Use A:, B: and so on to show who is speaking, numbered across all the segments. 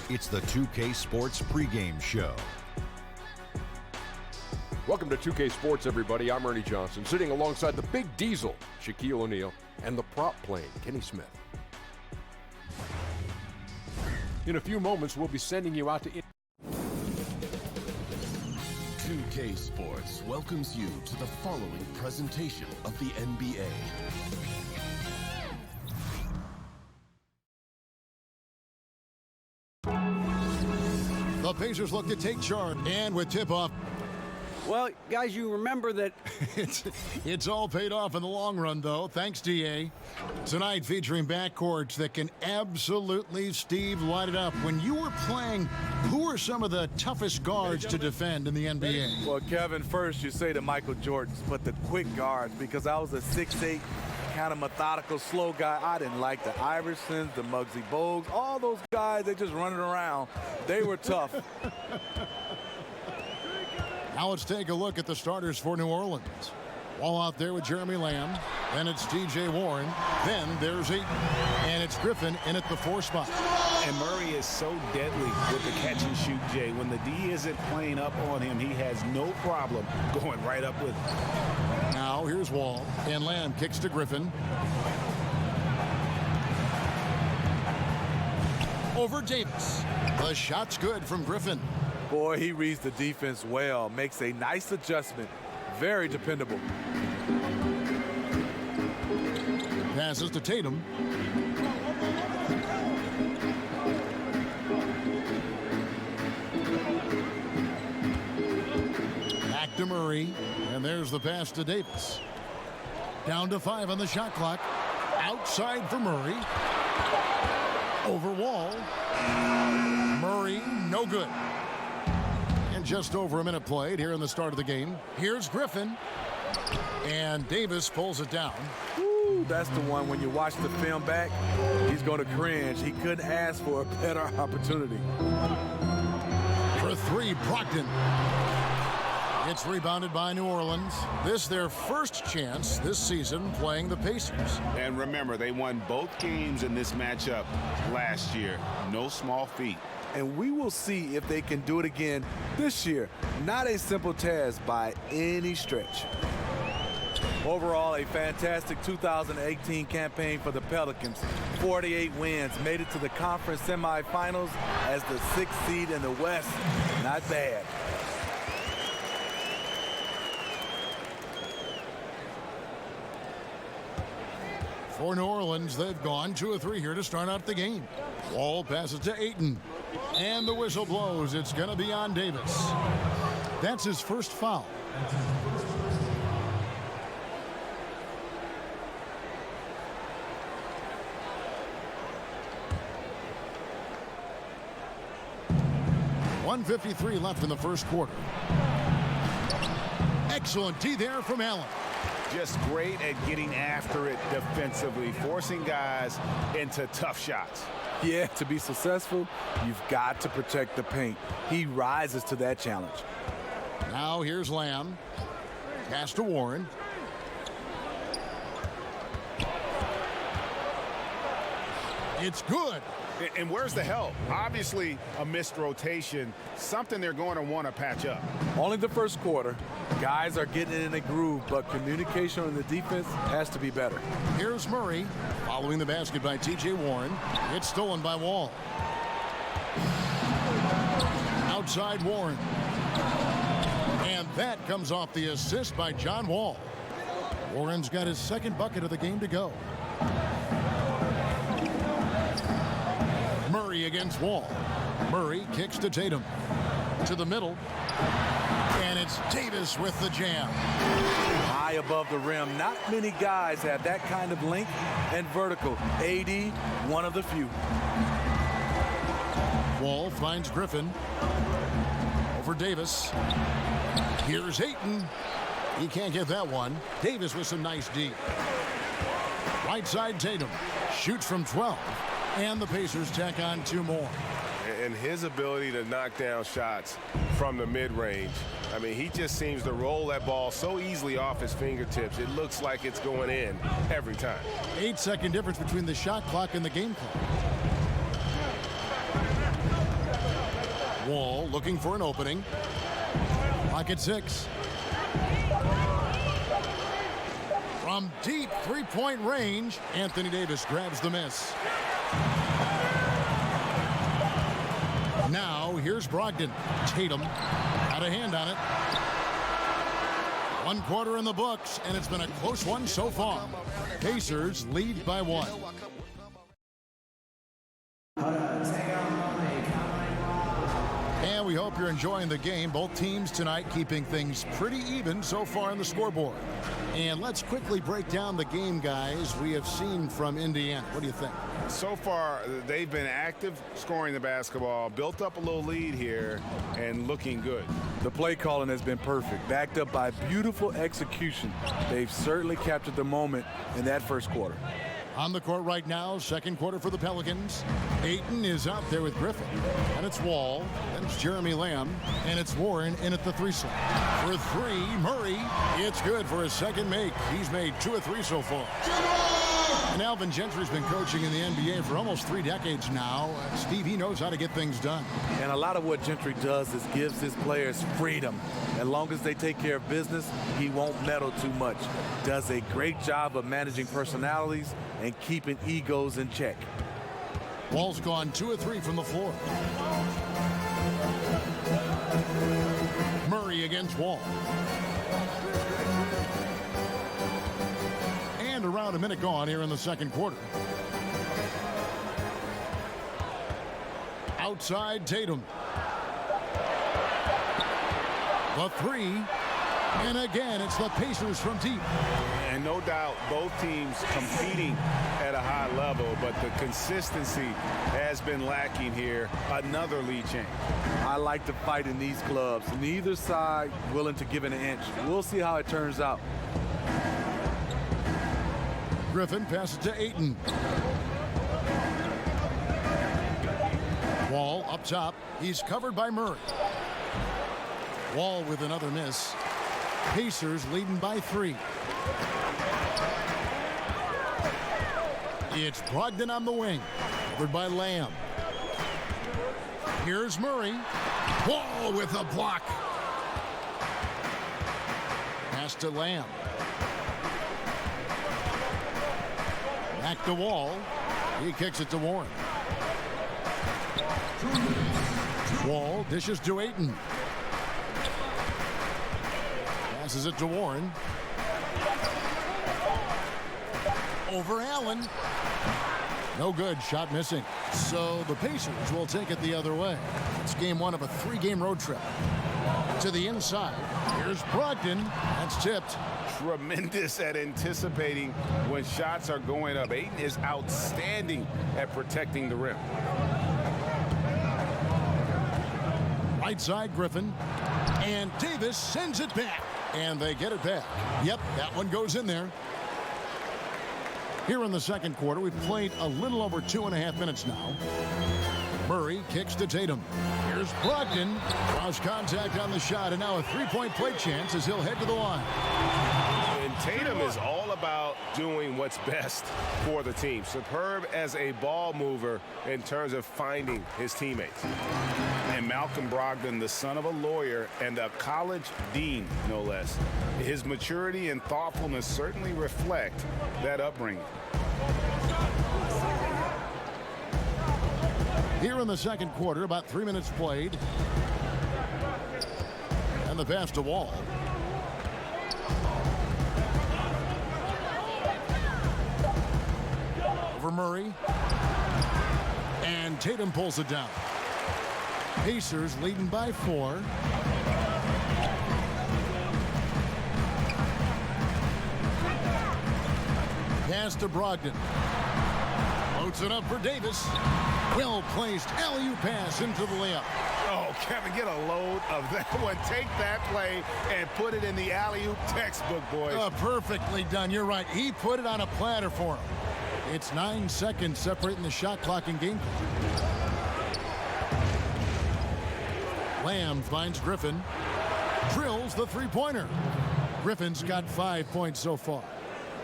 A: It's the 2K Sports pregame show.
B: Welcome to 2K Sports, everybody. I'm Ernie Johnson, sitting alongside the big diesel, Shaquille O'Neal, and the prop plane, Kenny Smith. In a few moments, we'll be sending you out to...
C: 2K Sports welcomes you to the following presentation of the NBA.
D: The Pacers look to take charge, and with tip-off.
E: Well, guys, you remember that...
D: it's all paid off in the long run, though. Thanks, DA. Tonight featuring backcourts that can absolutely, Steve, light it up. When you were playing, who are some of the toughest guards to defend in the NBA?
F: Well, Kevin, first you say the Michael Jordans, but the quick guards, because I was a 6'8", kind of methodical, slow guy. I didn't like the Iversons, the Muggsy Bogues, all those guys, they just running around. They were tough.
D: Now let's take a look at the starters for New Orleans. Wall out there with Jeremy Lamb. Then it's T.J. Warren. Then there's Ayton. And it's Griffin in at the 4 spot.
G: And Murray is so deadly with the catch and shoot, Jay. When the D isn't playing up on him, he has no problem going right up with him.
D: Now here's Wall. And Lamb kicks to Griffin. Over Davis. The shot's good from Griffin.
F: Boy, he reads the defense well, makes a nice adjustment. Very dependable.
D: Passes to Tatum. Back to Murray. And there's the pass to Davis. Down to 5 on the shot clock. Outside for Murray. Over Wall. Murray, no good. And just over a minute played here in the start of the game. Here's Griffin. And Davis pulls it down.
F: Ooh, that's the one when you watch the film back, he's going to cringe. He couldn't ask for a better opportunity.
D: For 3, Brogdon. It's rebounded by New Orleans. This their first chance this season playing the Pacers.
G: And remember, they won both games in this matchup last year. No small feat.
F: And we will see if they can do it again this year. Not a simple task by any stretch. Overall, a fantastic 2018 campaign for the Pelicans. 48 wins, made it to the conference semifinals as the 6th seed in the West. Not bad.
D: For New Orleans, they've gone 2 of 3 here to start out the game. Wall passes to Ayton. And the whistle blows. It's going to be on Davis. That's his first foul. .153 left in the first quarter. Excellent D there from Allen.
G: Just great at getting after it defensively, forcing guys into tough shots.
F: Yeah, to be successful, you've got to protect the paint. He rises to that challenge.
D: Now here's Lamb. Pass to Warren. It's good.
G: And where's the help? Obviously, a missed rotation, something they're going to want to patch up.
F: Only the first quarter. Guys are getting in a groove, but communication on the defense has to be better.
D: Here's Murray, following the basket by T.J. Warren. It's stolen by Wall. Outside Warren. And that comes off the assist by John Wall. Warren's got his second bucket of the game to go. Murray against Wall. Murray kicks to Tatum. To the middle. And it's Davis with the jam.
F: High above the rim. Not many guys have that kind of length and vertical. AD, one of the few.
D: Wall finds Griffin. Over Davis. Here's Ayton. He can't get that one. Davis with some nice D. Right side Tatum. Shoots from 12. And the Pacers tack on 2 more.
G: and his ability to knock down shots from the mid-range. I mean, he just seems to roll that ball so easily off his fingertips. It looks like it's going in every time.
D: 8-second difference between the shot clock and the game clock. Wall looking for an opening. Clock at 6. From deep three-point range, Anthony Davis grabs the miss. Now, here's Brogdon. Tatum got a hand on it. 1 quarter in the books, and it's been a close one so far. Pacers lead by 1. And we hope you're enjoying the game. Both teams tonight keeping things pretty even so far on the scoreboard. And let's quickly break down the game, guys, we have seen from Indiana. What do you think?
G: So far, they've been active scoring the basketball, built up a little lead here, and looking good.
F: The play calling has been perfect, backed up by beautiful execution. They've certainly captured the moment in that first quarter.
D: On the court right now, second quarter for the Pelicans. Ayton is out there with Griffin. And it's Wall. Then it's Jeremy Lamb. And it's Warren in at the 3 slot. For 3, Murray. It's good for his second make. He's made 2 of 3 so far. And Alvin Gentry's been coaching in the NBA for almost 3 decades now. Steve, he knows how to get things done.
F: And a lot of what Gentry does is gives his players freedom. As long as they take care of business, he won't meddle too much. Does a great job of managing personalities and keeping egos in check.
D: Wall's gone 2 of 3 from the floor. Murray against Wall. And around a minute gone here in the second quarter. Outside Tatum. The 3. And again, it's the Pacers from deep.
G: And no doubt both teams competing at a high level, but the consistency has been lacking here. Another lead change.
F: I like to fight in these clubs. Neither side willing to give it an inch. We'll see how it turns out.
D: Griffin passes to Ayton. Wall up top. He's covered by Murray. Wall with another miss. Pacers leading by 3. It's Brogdon on the wing. Covered by Lamb. Here's Murray. Wall with a block. Pass to Lamb. Back to Wall. He kicks it to Warren. Wall dishes to Ayton. Passes it to Warren. Over Allen. No good. Shot missing. So the Pacers will take it the other way. It's game 1 of a 3-game road trip. To the inside. Here's Brogdon. That's tipped.
G: Tremendous at anticipating when shots are going up. Ayton is outstanding at protecting the rim.
D: Right side, Griffin. And Davis sends it back. And they get it back. Yep, that one goes in there. Here in the second quarter, we've played a little over 2.5 minutes now. Murray kicks to Tatum. Here's Brogdon. Draws contact on the shot, and now a 3-point play chance as he'll head to the line.
G: And Tatum is all about doing what's best for the team. Superb as a ball mover in terms of finding his teammates. And Malcolm Brogdon, the son of a lawyer and a college dean, no less. His maturity and thoughtfulness certainly reflect that upbringing.
D: Here in the second quarter, about 3 minutes played. And the pass to Wall. Over Murray. And Tatum pulls it down. Pacers leading by 4. Pass to Brogdon. Floats it up for Davis. Well-placed alley-oop pass into the layup.
G: Oh, Kevin, get a load of that one. Take that play and put it in the alley-oop textbook, boys.
D: Perfectly done. You're right. He put it on a platter for him. It's 9 seconds separating the shot clock and game clock. Lamb finds Griffin. Drills the three-pointer. Griffin's got 5 points so far.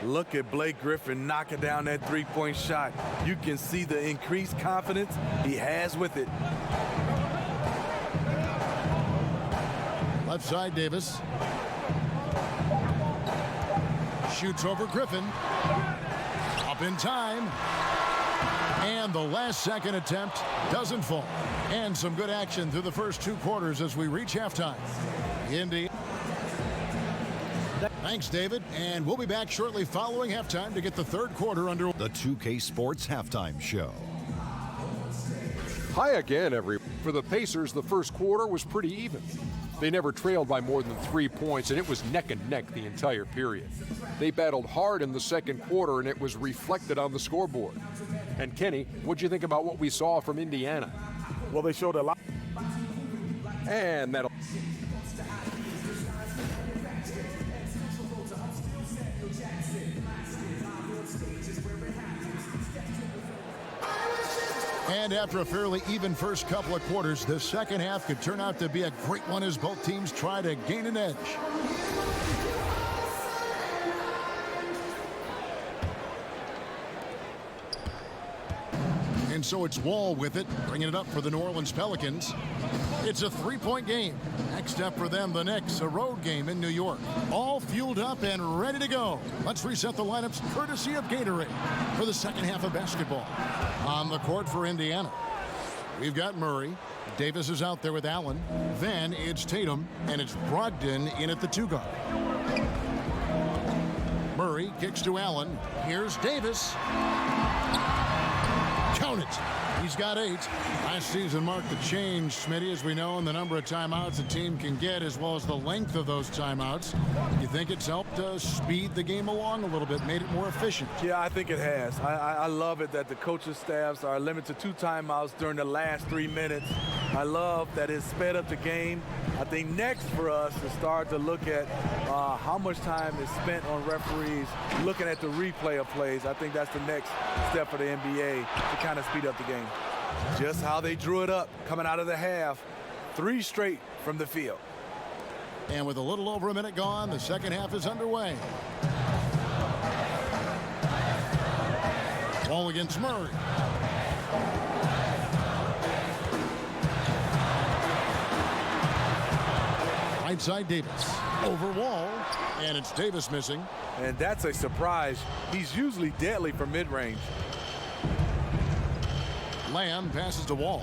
F: Look at Blake Griffin knocking down that three-point shot. You can see the increased confidence he has with it.
D: Left side, Davis. Shoots over Griffin. Up in time. And the last second attempt doesn't fall. And some good action through the first 2 quarters as we reach halftime. Indy. Thanks, David. And we'll be back shortly following halftime to get the third quarter under.
A: The 2K Sports Halftime Show.
B: Hi again, everyone. For the Pacers, the first quarter was pretty even. They never trailed by more than 3 points, and it was neck and neck the entire period. They battled hard in the second quarter, and it was reflected on the scoreboard. And Kenny, what'd you think about what we saw from Indiana?
G: Well, they showed a lot.
B: And that'll...
D: And after a fairly even first couple of quarters, the second half could turn out to be a great one as both teams try to gain an edge. And so it's Wall with it, bringing it up for the New Orleans Pelicans. It's a 3-point game. Next up for them, the Knicks, a road game in New York. All fueled up and ready to go. Let's reset the lineups courtesy of Gatorade for the second half of basketball. On the court for Indiana, we've got Murray. Davis is out there with Allen. Then it's Tatum, and it's Brogdon in at the 2 guard. Murray kicks to Allen. Here's Davis. Count it. He's got 8. Last season marked the change, Smitty, as we know, in the number of timeouts a team can get, as well as the length of those timeouts. You think it's helped speed the game along a little bit, made it more efficient?
F: Yeah, I think it has. I love it that the coaching staffs are limited to 2 timeouts during the last 3 minutes. I love that it's sped up the game. I think next for us is start to look at how much time is spent on referees looking at the replay of plays. I think that's the next step for the NBA to kind of speed up the game. Just how they drew it up coming out of the half. 3 straight from the field.
D: And with a little over a minute gone, the second half is underway. Ball against Murray. Right side Davis. Over Wall. And it's Davis missing.
F: And that's a surprise. He's usually deadly from mid-range.
D: Lamb passes to Wall.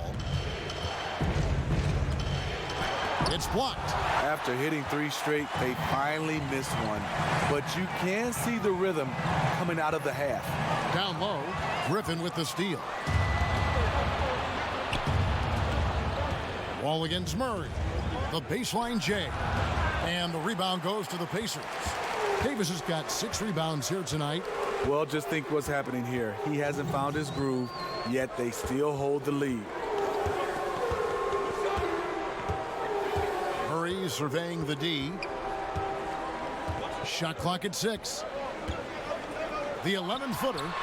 D: It's blocked.
F: After hitting 3 straight, they finally missed one. But you can see the rhythm coming out of the half.
D: Down low, Griffin with the steal. Wall against Murray. The baseline J. And the rebound goes to the Pacers. Davis has got 6 rebounds here tonight.
F: Well, just think what's happening here. He hasn't found his groove, yet they still hold the lead.
D: Murray surveying the D. Shot clock at 6. The 11-footer.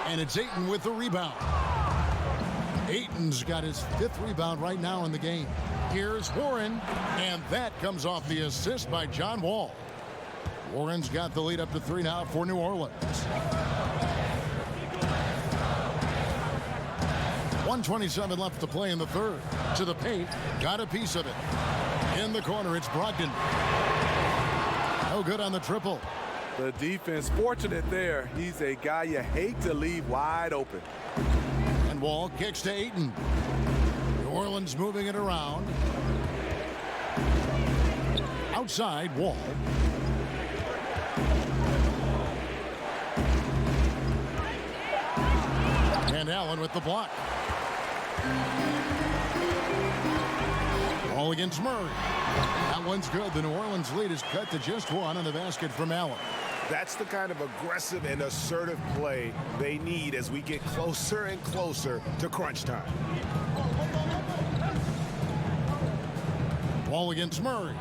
D: And it's Ayton with the rebound. Ayton's got his 5th rebound right now in the game. Here's Warren. And that comes off the assist by John Wall. Warren's got the lead up to 3 now for New Orleans. 1:27 left to play in the third. To the paint. Got a piece of it. In the corner, it's Brogdon. No good on the triple.
F: The defense fortunate there. He's a guy you hate to leave wide open.
D: And Wall kicks to Ayton. New Orleans moving it around. Outside, Wall. And Allen with the block. Ball against Murray. That one's good. The New Orleans lead is cut to just 1 on the basket from Allen.
G: That's the kind of aggressive and assertive play they need as we get closer and closer to crunch time.
D: Ball against Murray.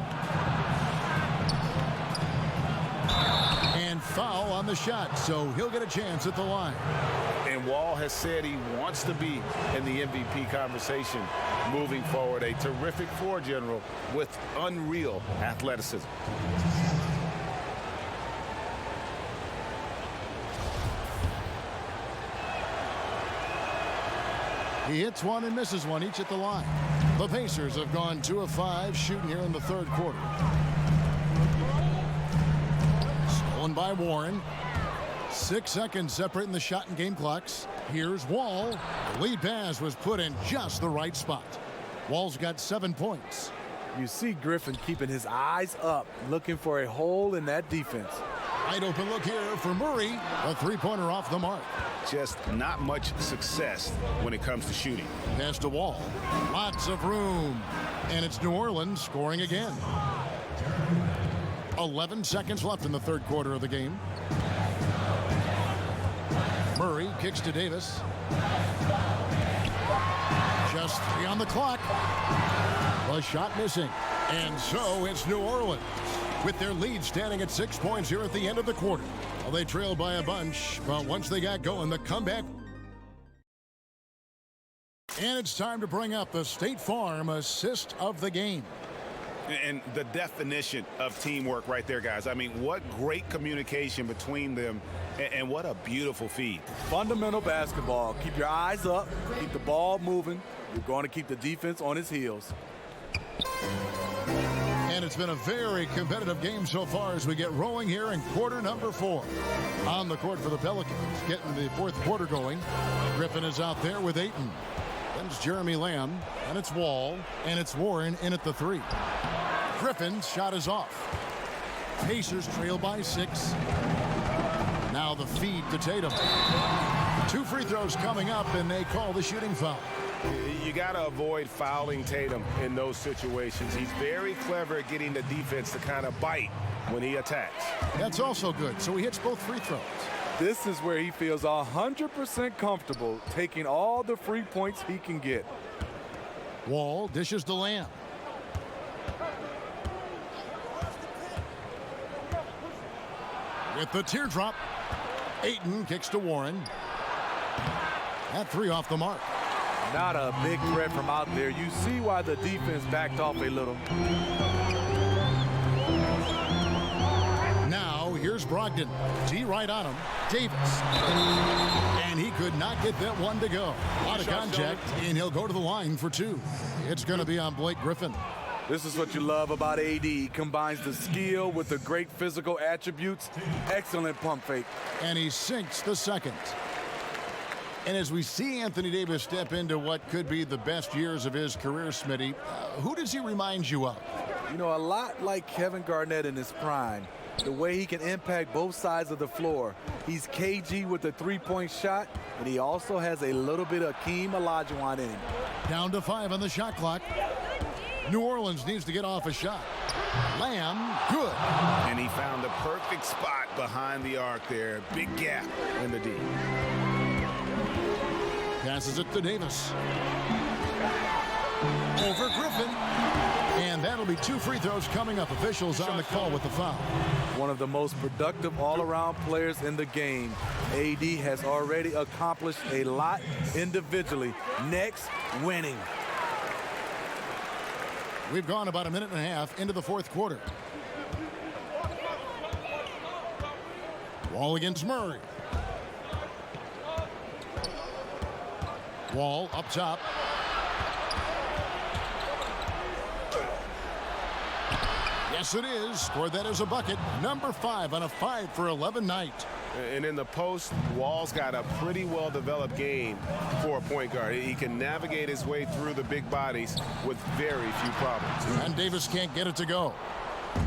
D: And foul on the shot, so he'll get a chance at the line.
G: And And Wall has said he wants to be in the MVP conversation moving forward. A terrific floor general with unreal athleticism.
D: He hits one and misses one, each at the line. The Pacers have gone 2 of 5 shooting here in the third quarter. Stolen by Warren. 6 seconds separating the shot and game clocks. Here's Wall. The lead pass was put in just the right spot. Wall's got 7 points.
F: You see Griffin keeping his eyes up, looking for a hole in that defense.
D: Wide open look here for Murray. A three-pointer off the mark.
G: Just not much success when it comes to shooting.
D: Pass to Wall. Lots of room. And it's New Orleans scoring again. 11 seconds left in the third quarter of the game. Murray kicks to Davis. Just 3 on the clock. The shot missing. And so it's New Orleans with their lead standing at 6 points here at the end of the quarter. Well, they trailed by a bunch, but once they got going, the comeback. And it's time to bring up the State Farm assist of the game.
G: And the definition of teamwork right there, guys. I mean, what great communication between them, and what a beautiful feed.
F: Fundamental basketball. Keep your eyes up. Keep the ball moving. You're going to keep the defense on its heels.
D: And it's been a very competitive game so far as we get rolling here in quarter number 4. On the court for the Pelicans, getting the fourth quarter going. Griffin is out there with Ayton. Then it's Jeremy Lamb, and it's Wall, and it's Warren in at the 3. Griffin's shot is off. Pacers trail by 6. Now the feed to Tatum. 2 free throws coming up, and they call the shooting foul.
G: You got to avoid fouling Tatum in those situations. He's very clever at getting the defense to kind of bite when he attacks.
D: That's also good, so he hits both free throws.
F: This is where he feels 100% comfortable taking all the free points he can get.
D: Wall dishes to Lamb. With the teardrop, Ayton kicks to Warren. That 3 off the mark.
F: Not a big threat from out there. You see why the defense backed off a little.
D: Now here's Brogdon. T right on him. Davis. And he could not get that one to go. Out of contact, and he'll go to the line for 2. It's going to be on Blake Griffin.
F: This is what you love about AD. He combines the skill with the great physical attributes. Excellent pump fake.
D: And he sinks the second. And as we see Anthony Davis step into what could be the best years of his career, Smitty, who does he remind you of?
F: You know, a lot like Kevin Garnett in his prime. The way he can impact both sides of the floor. He's KG with a three-point shot, and he also has a little bit of Hakeem Olajuwon in him.
D: Down to 5 on the shot clock. New Orleans needs to get off a shot. Lamb, good.
G: And he found the perfect spot behind the arc there. Big gap in the D.
D: Passes it to Davis. Over Griffin. And that'll be 2 free throws coming up. Officials on the call with the foul.
F: One of the most productive all-around players in the game. AD has already accomplished a lot individually. Next, winning.
D: We've gone about a minute and a half into the fourth quarter. Wall against Murray. Wall up top. Yes, it is. Scored that as a bucket. Number 5 on a 5 for 11 night.
G: And in the post, Wall's got a pretty well-developed game for a point guard. He can navigate his way through the big bodies with very few problems.
D: And Davis can't get it to go.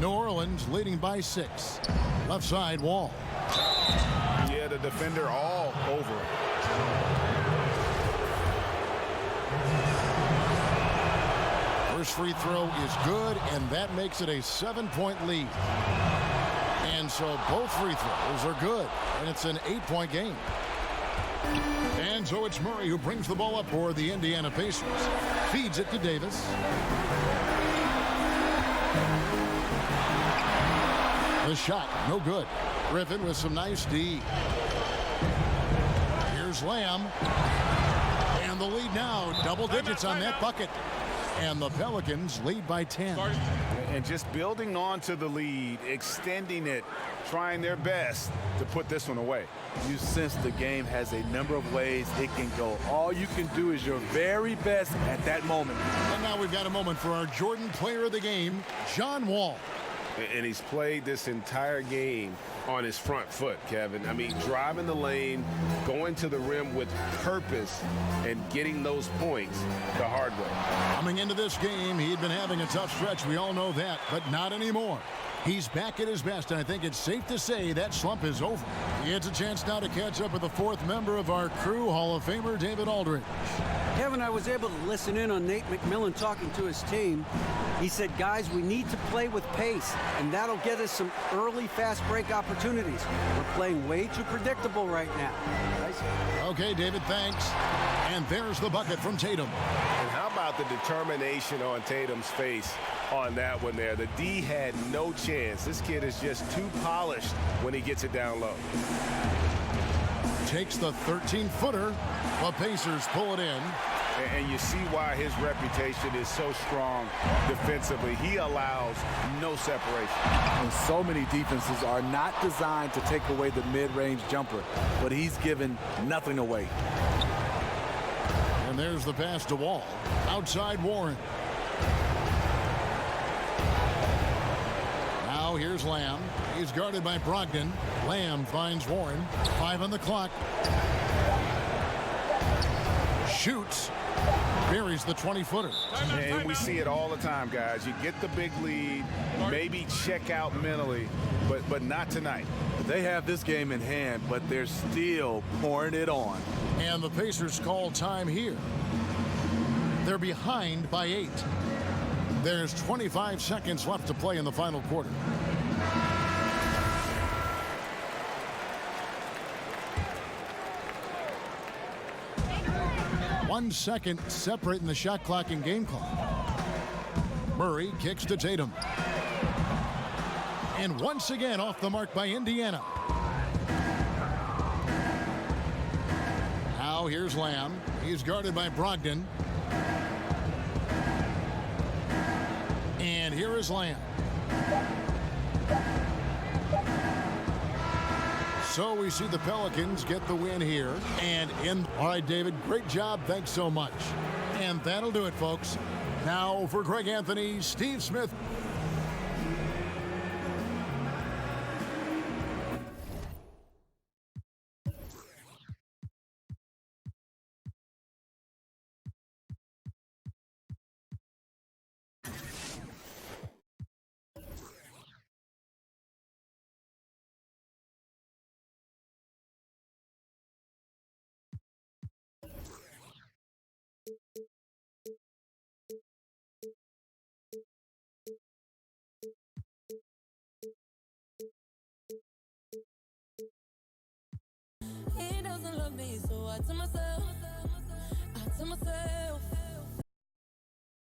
D: New Orleans leading by 6. Left side, Wall.
G: Yeah, the defender all over it.
D: First free throw is good, and that makes it a 7-point lead. And so both free throws are good, and it's an 8-point game. And so it's Murray who brings the ball up for the Indiana Pacers. Feeds it to Davis. The shot, no good. Griffin with some nice D. Here's Here's Lamb. And the lead now, double digits on that bucket. And the Pelicans lead by 10.
H: And just building on to the lead, extending it, trying their best to put this one away.
F: You sense the game has a number of ways it can go. All you can do is your very best at that moment.
D: And now we've got a moment for our Jordan player of the game, John Wall.
G: And he's played this entire game on his front foot, Kevin. I mean, driving the lane, going to the rim with purpose, and getting those points the hard way.
D: Coming into this game, he'd been having a tough stretch. We all know that, but not anymore. He's back at his best, and I think it's safe to say that slump is over. He gets a chance now to catch up with the fourth member of our crew, Hall of Famer David Aldridge.
E: Kevin, I was able to listen in on Nate McMillan talking to his team. He said, guys, we need to play with pace, and that'll get us some early fast break opportunities. We're playing way too predictable right now.
D: Okay, David, thanks. And there's the bucket from Tatum.
G: And how about the determination on Tatum's face on that one there? The D had no chance. This kid is just too polished when he gets it down low.
D: Takes the 13-footer. The Pacers pull it in.
H: And you see why his reputation is so strong defensively. He allows no separation.
F: And so many defenses are not designed to take away the mid-range jumper, but he's given nothing away.
D: And there's the pass to Wall. Outside Warren. Now here's Lamb. He's guarded by Brogdon. Lamb finds Warren. 5 on the clock. Shoots. Buries the 20-footer.
H: And we see it all the time, guys. You get the big lead, maybe check out mentally, but not tonight.
F: They have this game in hand, but they're still pouring it on.
D: And the Pacers call time here. They're behind by 8. There's 25 seconds left to play in the final quarter. One second separating the shot clock and game clock. Murray kicks to Tatum. And once again off the mark by Indiana. Now here's Lamb. He's guarded by Brogdon. And here is Lamb. So we see the Pelicans get the win here. And in. All right, David, great job. Thanks so much. And that'll do it, folks. Now for Greg Anthony, Steve Smith.
I: He doesn't love me, so I tell myself,